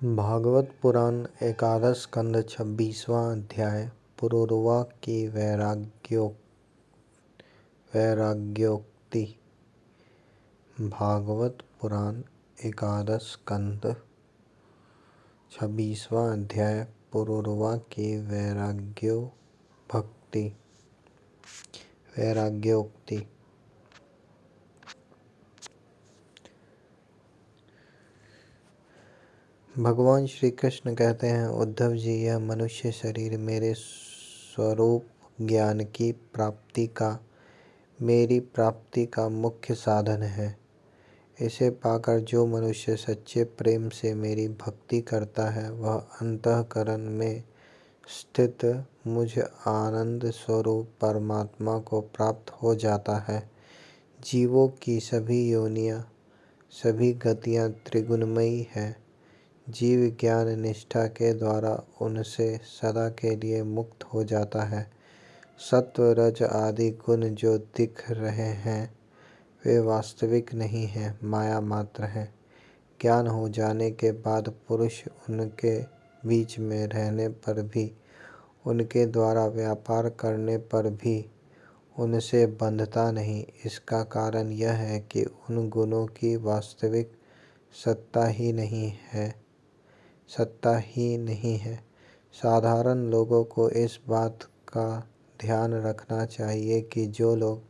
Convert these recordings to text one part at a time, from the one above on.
भागवत पुराण एकादश स्कंद 26वां अध्याय पुरूरवा की वैराग्योक्ति। भागवत पुराण एकादश स्कंद 26वां अध्याय पुरूरवा की वैराग्योक्ति। भगवान श्री कृष्ण कहते हैं, उद्धव जी, यह मनुष्य शरीर मेरे स्वरूप ज्ञान की मेरी प्राप्ति का मुख्य साधन है। इसे पाकर जो मनुष्य सच्चे प्रेम से मेरी भक्ति करता है, वह अंतःकरण में स्थित मुझ आनंद स्वरूप परमात्मा को प्राप्त हो जाता है। जीवों की सभी योनियां, सभी गतियां त्रिगुणमयी है। जीव ज्ञान निष्ठा के द्वारा उनसे सदा के लिए मुक्त हो जाता है। सत्व रज आदि गुण जो दिख रहे हैं, वे वास्तविक नहीं हैं, माया मात्र है। ज्ञान हो जाने के बाद पुरुष उनके बीच में रहने पर भी, उनके द्वारा व्यापार करने पर भी उनसे बंधता नहीं। इसका कारण यह है कि उन गुणों की वास्तविक सत्ता ही नहीं है। साधारण लोगों को इस बात का ध्यान रखना चाहिए कि जो लोग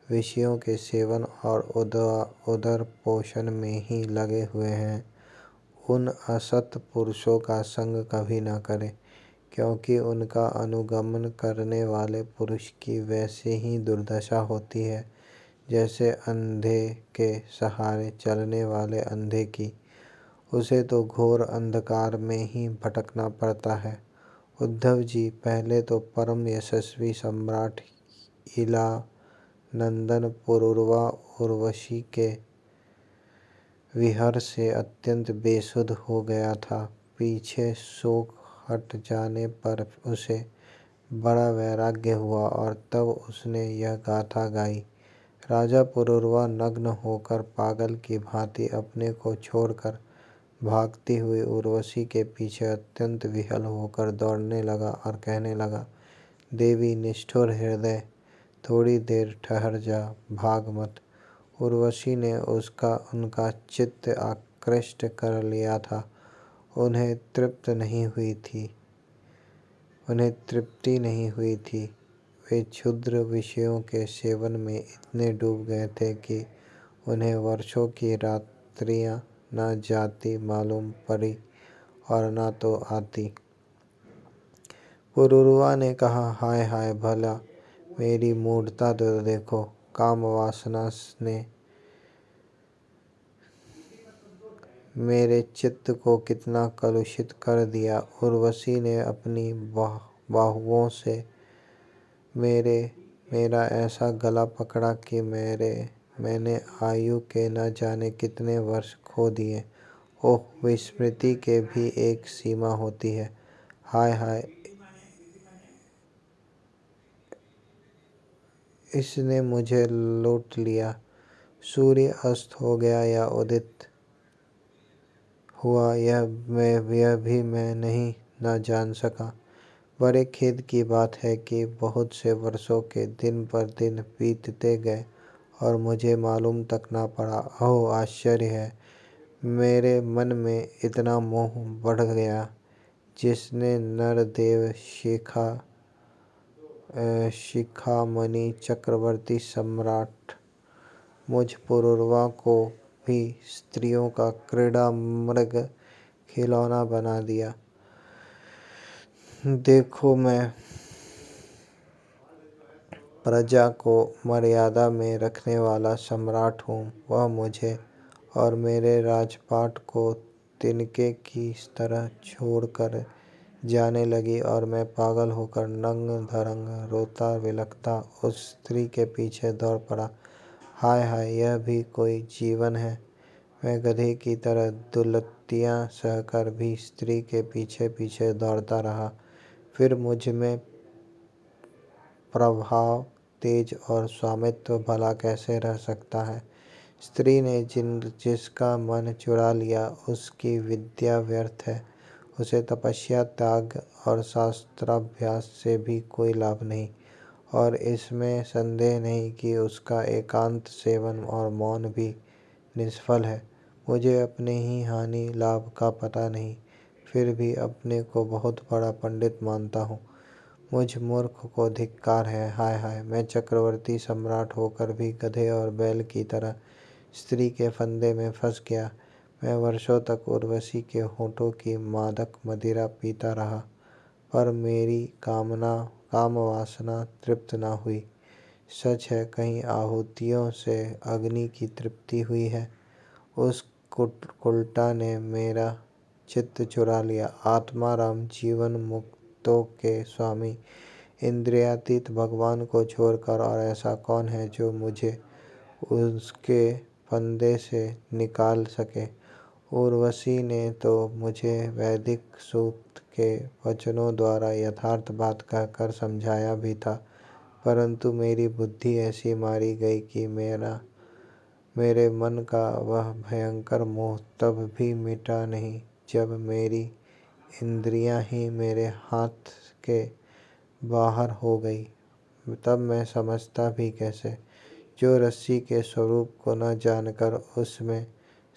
विषयों के सेवन और उदर पोषण में ही लगे हुए हैं, उन असत पुरुषों का संग कभी न करें, क्योंकि उनका अनुगमन करने वाले पुरुष की वैसे ही दुर्दशा होती है जैसे अंधे के सहारे चलने वाले अंधे की। उसे तो घोर अंधकार में ही भटकना पड़ता है। उद्धव जी, पहले तो परम यशस्वी सम्राट इला नंदन पुरूरवा उर्वशी के विहर से अत्यंत बेसुध हो गया था। पीछे शोक हट जाने पर उसे बड़ा वैराग्य हुआ और तब उसने यह गाथा गाई। राजा पुरूरवा नग्न होकर पागल की भांति अपने को छोड़कर भागती हुई उर्वशी के पीछे अत्यंत विह्वल होकर दौड़ने लगा और कहने लगा, देवी निष्ठुर हृदय, थोड़ी देर ठहर जा, भाग मत। उर्वशी ने उनका चित्त आकृष्ट कर लिया था। उन्हें तृप्ति नहीं हुई थी। वे क्षुद्र विषयों के सेवन में इतने डूब गए थे कि उन्हें वर्षों की रात्रियां न जाती मालूम पड़ी और न तो आती। पुरूरवा ने कहा, हाय हाय, भला मेरी मूढ़ता तो देखो। काम वासना ने मेरे चित्त को कितना कलुषित कर दिया। उर्वशी ने अपनी बाहुओं से मेरा ऐसा गला पकड़ा कि मैंने आयु के न जाने कितने वर्ष खो दिए। ओह, विस्मृति के भी एक सीमा होती है। हाय हाय, इसने मुझे लूट लिया। सूर्य अस्त हो गया या उदित हुआ, यह भी मैं नहीं न जान सका। बड़े खेद की बात है कि बहुत से वर्षों के दिन पर दिन बीतते गए और मुझे मालूम तक न पड़ा। ओह, आश्चर्य है, मेरे मन में इतना मोह बढ़ गया जिसने नरदेव शिखामणि चक्रवर्ती सम्राट मुझ पुरूरवा को भी स्त्रियों का क्रीड़ा मृग खिलौना बना दिया। देखो, मैं प्रजा को मर्यादा में रखने वाला सम्राट हूँ। वह मुझे और मेरे राजपाट को तिनके की तरह छोड़कर जाने लगी और मैं पागल होकर नंग धड़ंग रोता बिलखता उस स्त्री के पीछे दौड़ पड़ा। हाय हाय, यह भी कोई जीवन है। मैं गधे की तरह दुलत्तियां सहकर भी स्त्री के पीछे पीछे दौड़ता रहा। फिर मुझ में प्रभाव, तेज और स्वामित्व भला कैसे रह सकता है। स्त्री ने जिसका मन चुरा लिया उसकी विद्या व्यर्थ है, उसे तपस्या, त्याग और शास्त्राभ्यास से भी कोई लाभ नहीं, और इसमें संदेह नहीं कि उसका एकांत सेवन और मौन भी निष्फल है। मुझे अपने ही हानि लाभ का पता नहीं, फिर भी अपने को बहुत बड़ा पंडित मानता हूँ। मुझ मूर्ख को धिक्कार है। हाय हाय, मैं चक्रवर्ती सम्राट होकर भी गधे और बैल की तरह स्त्री के फंदे में फंस गया। मैं वर्षों तक उर्वशी के होठों की मादक मदिरा पीता रहा, पर मेरी काम वासना तृप्त न हुई। सच है, कहीं आहुतियों से अग्नि की तृप्ति हुई है। उस कुलटा ने मेरा चित्त चुरा लिया। आत्माराम, जीवन मुक्तों के स्वामी, इंद्रियातीत भगवान को छोड़कर और ऐसा कौन है जो मुझे उसके फंदे से निकाल सके। उर्वशी ने तो मुझे वैदिक सूक्त के वचनों द्वारा यथार्थ बात कहकर समझाया भी था, परंतु मेरी बुद्धि ऐसी मारी गई कि मेरे मन का वह भयंकर मोह तब भी मिटा नहीं, जब मेरी इंद्रियां ही मेरे हाथ के बाहर हो गई। तब मैं समझता भी कैसे। जो रस्सी के स्वरूप को न जानकर उसमें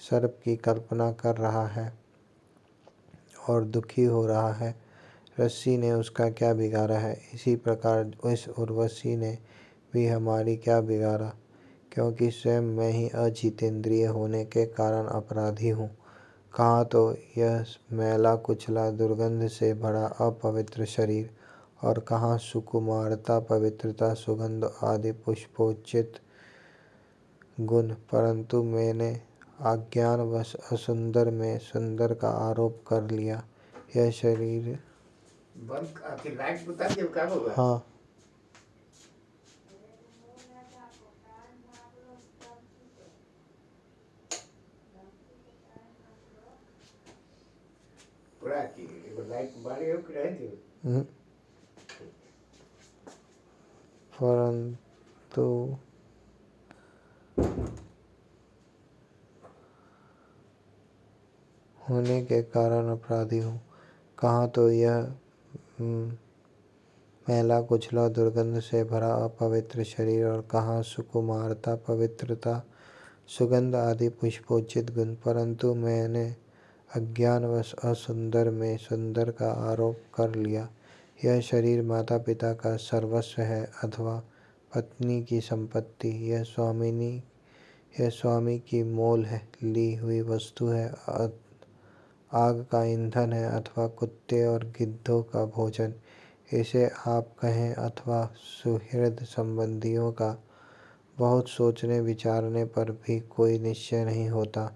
सर्प की कल्पना कर रहा है और दुखी हो रहा है, रस्सी ने उसका क्या बिगाड़ा है। इसी प्रकार उस उर्वशी ने भी हमारी क्या बिगाड़ा, क्योंकि स्वयं मैं ही अजितेंद्रिय होने के कारण अपराधी हूँ। कहाँ तो यह मैला कुचला दुर्गंध से भरा अपवित्र शरीर, और कहाँ सुकुमारता, पवित्रता, सुगंध आदि पुष्पोचित गुण, परंतु मैंने अज्ञानवश असुंदर में सुंदर का आरोप कर लिया। यह शरीर हाँ परंतु होने के कारण अपराधी हूँ। कहाँ तो यह मैला कुचला दुर्गंध से भरा अपवित्र शरीर, और कहाँ सुकुमारता, पवित्रता, सुगंध आदि पुष्पोचित गुण, परंतु मैंने अज्ञानवश असुंदर में सुंदर का आरोप कर लिया। यह शरीर माता पिता का सर्वस्व है अथवा पत्नी की संपत्ति। यह स्वामी की मोल है ली हुई वस्तु है, आग का ईंधन है अथवा कुत्ते और गिद्धों का भोजन। इसे आप कहें अथवा सुहृद संबंधियों का, बहुत सोचने विचारने पर भी कोई निश्चय नहीं होता।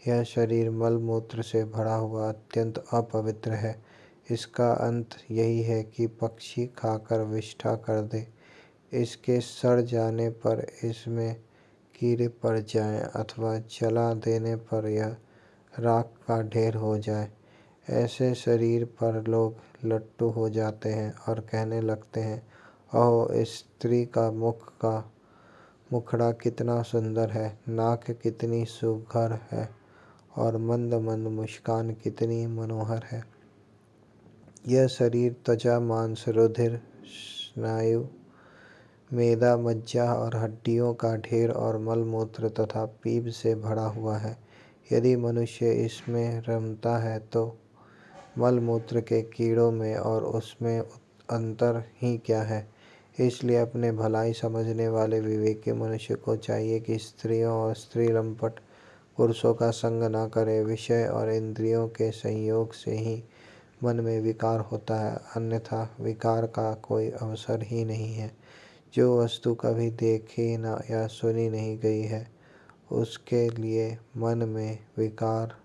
यह शरीर मल मूत्र से भरा हुआ अत्यंत अपवित्र है। इसका अंत यही है कि पक्षी खाकर विष्ठा कर दे, इसके सड़ जाने पर इसमें कीड़े पड़ जाएं, अथवा जला देने पर यह राख का ढेर हो जाए। ऐसे शरीर पर लोग लट्टू हो जाते हैं और कहने लगते हैं, ओह, इस स्त्री का मुखड़ा कितना सुंदर है, नाक कितनी सुघर है, और मंद मंद मुस्कान कितनी मनोहर है। यह शरीर त्वचा, मांस, रुधिर, स्नायु, मेदा, मज्जा और हड्डियों का ढेर और मलमूत्र तथा पीप से भरा हुआ है। यदि मनुष्य इसमें रमता है तो मलमूत्र के कीड़ों में और उसमें अंतर ही क्या है। इसलिए अपने भलाई समझने वाले विवेकी मनुष्य को चाहिए कि स्त्रियों और स्त्री लंपट पुरुषों का संग न करे। विषय और इंद्रियों के संयोग से ही मन में विकार होता है, अन्यथा विकार का कोई अवसर ही नहीं है। जो वस्तु कभी देखी न या सुनी नहीं गई है, उसके लिए मन में विकार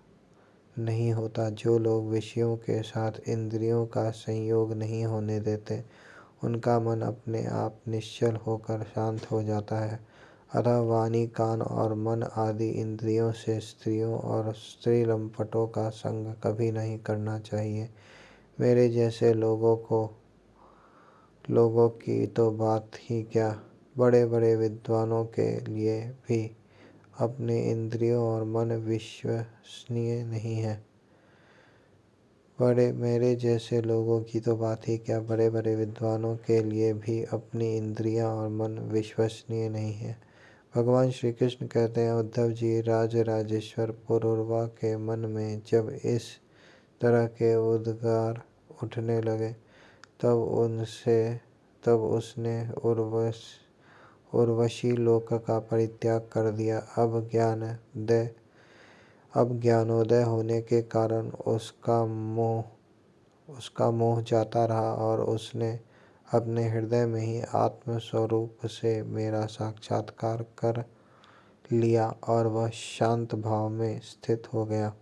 नहीं होता। जो लोग विषयों के साथ इंद्रियों का संयोग नहीं होने देते, उनका मन अपने आप निश्चल होकर शांत हो जाता है। अतः वाणी, कान और मन आदि इंद्रियों से स्त्रियों और स्त्री लंपटों का संग कभी नहीं करना चाहिए। मेरे जैसे लोगों की तो बात ही क्या, बड़े बड़े विद्वानों के लिए भी अपने इंद्रियों और मन विश्वसनीय नहीं है। बड़े मेरे जैसे लोगों की तो बात ही क्या, बड़े बड़े विद्वानों के लिए भी अपनी इंद्रियां और मन विश्वसनीय नहीं है। भगवान श्री कृष्ण कहते हैं, उद्धव जी, राजराजेश्वर पुरूरवा के मन में जब इस तरह के उद्गार उठने लगे तब उसने उर्वशी लोक का परित्याग कर दिया। अब ज्ञानोदय होने के कारण उसका मोह जाता रहा और उसने अपने हृदय में ही आत्म स्वरूप से मेरा साक्षात्कार कर लिया और वह शांत भाव में स्थित हो गया।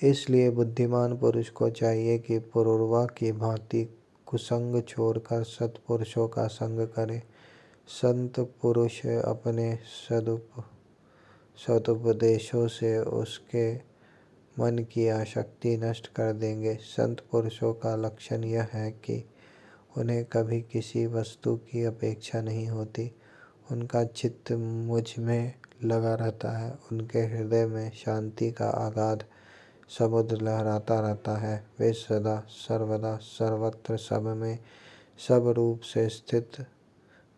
इसलिए बुद्धिमान पुरुष को चाहिए कि पुरूरवा की भांति कुसंग छोड़कर सत्पुरुषों का संग करे। संत पुरुष अपने सदुपदेशों से उसके मन की आसक्ति नष्ट कर देंगे। संत पुरुषों का लक्षण यह है कि उन्हें कभी किसी वस्तु की अपेक्षा नहीं होती। उनका चित्त मुझ में लगा रहता है। उनके हृदय में शांति का अगाध समुद्र लहराता रहता है। वे सदा सर्वदा सर्वत्र सब में सब रूप से स्थित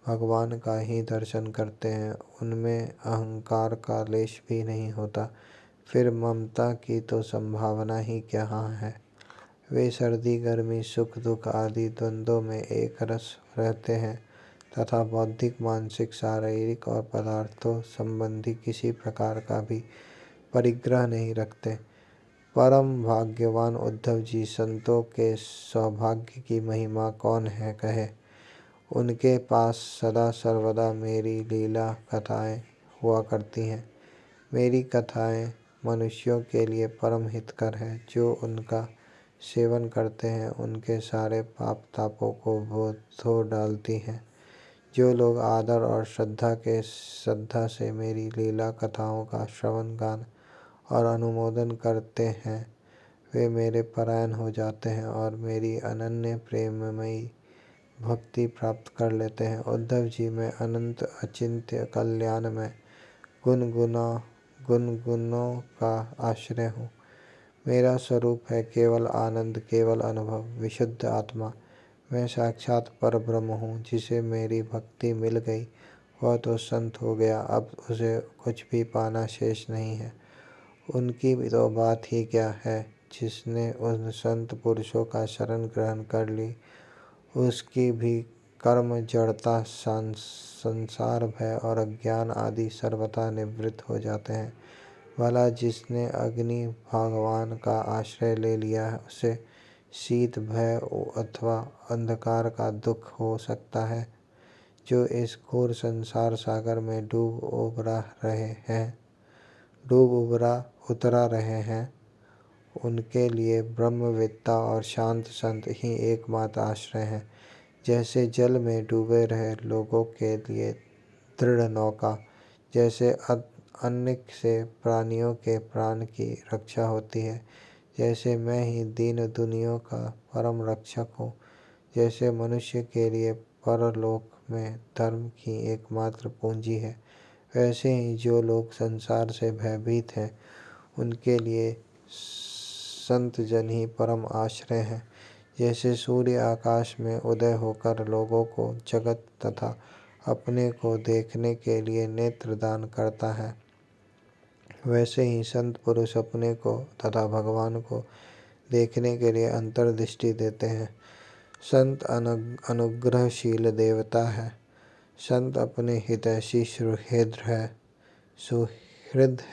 भगवान का ही दर्शन करते हैं। उनमें अहंकार का लेश भी नहीं होता। फिर ममता की तो संभावना ही कहाँ है। वे सर्दी गर्मी सुख दुख आदि द्वंद्वों में एक रस रहते हैं तथा बौद्धिक मानसिक शारीरिक और पदार्थों संबंधी किसी प्रकार का भी परिग्रह नहीं रखते। परम भाग्यवान उद्धव जी, संतों के सौभाग्य की महिमा कौन है कहे। उनके पास सदा सर्वदा मेरी लीला कथाएं हुआ करती हैं। मेरी कथाएं मनुष्यों के लिए परम हितकर है। जो उनका सेवन करते हैं उनके सारे पाप तापों को वो धो डालती हैं। जो लोग आदर और श्रद्धा से मेरी लीला कथाओं का श्रवण गान और अनुमोदन करते हैं वे मेरे परायण हो जाते हैं और मेरी अनन्य प्रेममयी भक्ति प्राप्त कर लेते हैं। उद्धव जी, मैं अनंत अचिंत्य कल्याण में गुणगुणों का आश्रय हूँ। मेरा स्वरूप है केवल आनंद, केवल अनुभव, विशुद्ध आत्मा। मैं साक्षात परब्रह्म हूँ। जिसे मेरी भक्ति मिल गई वह तो संत हो गया। अब उसे कुछ भी पाना शेष नहीं है। उनकी तो बात ही क्या है। जिसने उन संत पुरुषों का शरण ग्रहण कर ली उसकी भी कर्म जड़ता संसार भय और अज्ञान आदि सर्वथा निवृत्त हो जाते हैं। भला जिसने अग्नि भगवान का आश्रय ले लिया है उसे शीत भय अथवा अंधकार का दुख हो सकता है। जो इस घोर संसार सागर में डूब उतरा रहे हैं उनके लिए ब्रह्मवेत्ता और शांत संत ही एकमात्र आश्रय हैं। जैसे जल में डूबे रहे लोगों के लिए दृढ़ नौका, जैसे अन्य से प्राणियों के प्राण की रक्षा होती है, जैसे मैं ही दीन दुनियों का परम रक्षक हूँ, जैसे मनुष्य के लिए परलोक में धर्म की एकमात्र पूंजी है, वैसे ही जो लोग संसार से भयभीत हैं उनके लिए संत जन ही परम आश्रय हैं। जैसे सूर्य आकाश में उदय होकर लोगों को जगत तथा अपने को देखने के लिए नेत्र दान करता है, वैसे ही संत पुरुष अपने को तथा भगवान को देखने के लिए अंतर्दृष्टि देते हैं। संत अनुग्रहशील देवता है। संत अपने हितैषी सुहृद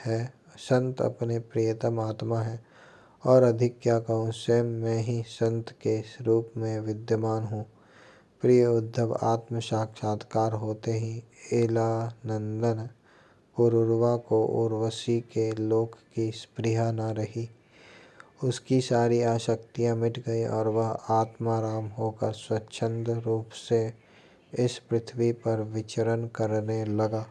है। संत अपने प्रियतम आत्मा है। और अधिक क्या कहूँ, स्वयं मैं ही संत के रूप में विद्यमान हूँ। प्रिय उद्धव, आत्म साक्षात्कार होते ही एलानंदन पुरूरवा को उर्वशी के लोक की स्पृहा न रही। उसकी सारी आसक्तियाँ मिट गई और वह आत्माराम होकर स्वच्छंद रूप से इस पृथ्वी पर विचरण करने लगा।